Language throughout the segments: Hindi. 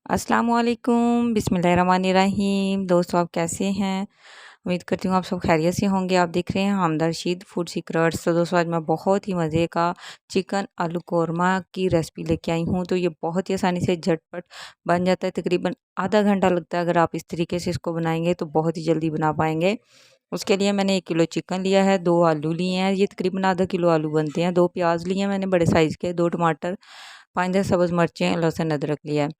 अस्सलाम वालेकुम, बिस्मिल्लाहिर्रहमानिर्रहीम। दोस्तों आप कैसे हैं? उम्मीद करती हूँ आप सब खैरियत से होंगे। आप देख रहे हैं हमदा रशीद फूड सीक्रेट्स। तो दोस्तों आज मैं बहुत ही मज़े का चिकन आलू कोरमा की रेसिपी लेके आई हूँ। तो ये बहुत ही आसानी से झटपट बन जाता है, तकरीबन आधा घंटा लगता है। अगर आप इस तरीके से इसको बनाएंगे तो बहुत ही जल्दी बना पाएंगे। उसके लिए मैंने 1 किलो चिकन लिया है, 2 आलू लिए हैं, ये तकरीबन आधा किलो आलू बनते हैं, 2 प्याज लिए हैं मैंने बड़े साइज़ के, 2 टमाटर, 5-10 सब्ज़ मिर्चें, लहसुन अदरक लिया है।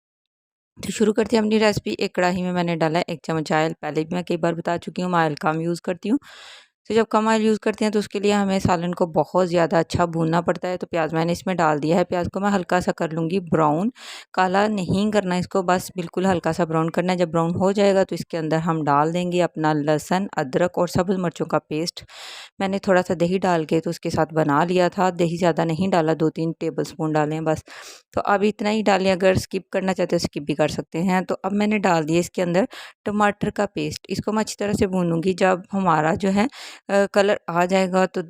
तो शुरू करते हैं अपनी रेसिपी। एक कढ़ाई में मैंने डाला है 1 चम्मच ऑयल। पहले भी मैं कई बार बता चुकी हूँ, मैं ऑयल कम यूज़ करती हूँ। तो जब कम ऑयल यूज़ करते हैं तो उसके लिए हमें सालन को बहुत ज़्यादा अच्छा भूनना पड़ता है। तो प्याज मैंने इसमें डाल दिया है। प्याज को मैं हल्का सा कर लूँगी ब्राउन, काला नहीं करना इसको, बस बिल्कुल हल्का सा ब्राउन करना है। जब ब्राउन हो जाएगा तो इसके अंदर हम डाल देंगे अपना लहसुन, अदरक और सब्ज़ मिर्चों का पेस्ट। मैंने थोड़ा सा दही डाल के तो उसके साथ बना लिया था। दही ज़्यादा नहीं डाला, 2-3 टेबल स्पून डाले हैं बस। तो अब इतना ही डालें, अगर स्किप करना चाहते हो स्किप भी कर सकते हैं। तो अब मैंने डाल दिया इसके अंदर टमाटर का पेस्ट। इसको मैं अच्छी तरह से भूनूँगी। जब हमारा जो है कलर आ जाएगा तो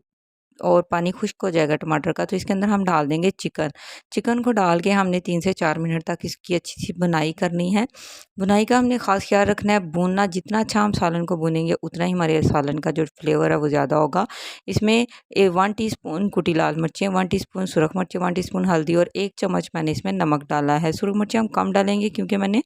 और पानी खुश्क हो जाएगा टमाटर का, तो इसके अंदर हम डाल देंगे चिकन। चिकन को डाल के हमने 3 से 4 मिनट तक इसकी अच्छी सी बुनाई करनी है। बुनाई का हमने ख़ास ख्याल रखना है, भूनना जितना अच्छा हम सालन को भूनेंगे उतना ही हमारे सालन का जो फ्लेवर है वो ज़्यादा होगा। इसमें 1 टीस्पून कुटी लाल मिर्चें, 1 टीस्पून सुरख मिर्चें, 1 टीस्पून हल्दी और 1 चम्मच मैंने इसमें नमक डाला है। सुरख मिर्चें हम कम डालेंगे क्योंकि मैंने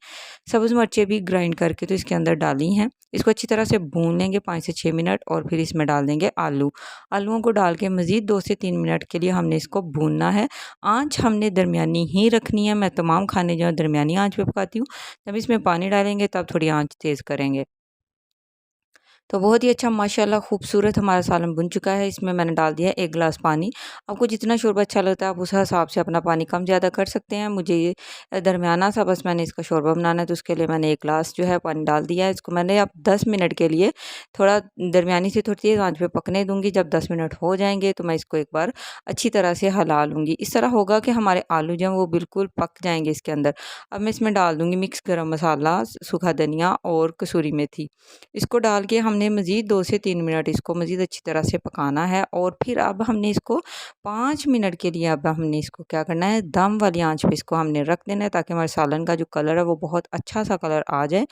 सब्ज़ मिर्चें भी ग्राइंड करके तो इसके अंदर डाली हैं। इसको अच्छी तरह से भून लेंगे 5 से 6 मिनट और फिर इसमें डाल देंगे आलू। आलूओं को डाल के मज़ीद 2 से 3 मिनट के लिए हमने इसको भूनना है। आँच हमने दरमियानी ही रखनी है। मैं तमाम खाने जो है दरमियानी आँच पे पकाती हूँ। जब इसमें पानी डालेंगे तब थोड़ी आँच तेज़ करेंगे। तो बहुत ही अच्छा माशाल्लाह खूबसूरत हमारा सालन बन चुका है। इसमें मैंने डाल दिया है 1 गिलास पानी। आपको जितना शोरबा अच्छा लगता है आप उस हिसाब से अपना पानी कम ज़्यादा कर सकते हैं। मुझे ये दरमियाना सा बस मैंने इसका शोरबा बनाना है, तो उसके लिए मैंने 1 गिलास जो है पानी डाल दिया है। इसको मैंने अब 10 मिनट के लिए थोड़ा दरमियानी से थोड़ी तेज़ आँच पे पकने दूँगी। जब 10 मिनट हो जाएँगे तो मैं इसको एक बार अच्छी तरह से हिला लूँगी। इस तरह होगा कि हमारे आलू जो हैं वो बिल्कुल पक जाएँगे इसके अंदर। अब मैं इसमें डाल दूँगी मिक्स गरम मसाला, सूखा धनिया और कसूरी मेथी। इसको डाल के हमने मज़ीद 2 से 3 मिनट इसको मज़ीद अच्छी तरह से पकाना है और फिर अब हमने इसको 5 मिनट के लिए अब हमने इसको क्या करना है, दम वाली आँच पे इसको हमने रख देना है ताकि हमारे सालन का जो कलर है वो बहुत अच्छा सा कलर आ जाए।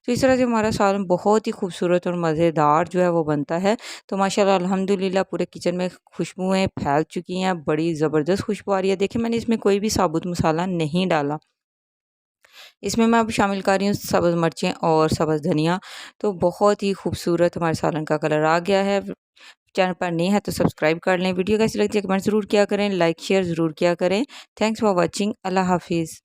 तो इस तरह से हमारा सालन बहुत ही खूबसूरत और मज़ेदार जो है वो बनता है। तो माशाल्लाह अल्हम्दुलिल्लाह पूरे किचन में खुशबुएँ फैल चुकी हैं, बड़ी ज़बरदस्त खुशबू आ रही है। देखिए मैंने इसमें कोई भी साबुत मसाला नहीं डाला। इसमें मैं अब शामिल कर रही हूँ सब्ज़ मिर्चें और सब्ज़ धनिया। तो बहुत ही खूबसूरत हमारे सालन का कलर आ गया है। चैनल पर नए हैं तो सब्सक्राइब कर लें। वीडियो कैसी लगती है कमेंट ज़रूर किया करें, लाइक शेयर ज़रूर किया करें। Thanks for watching. अल्लाह हाफ़िज़।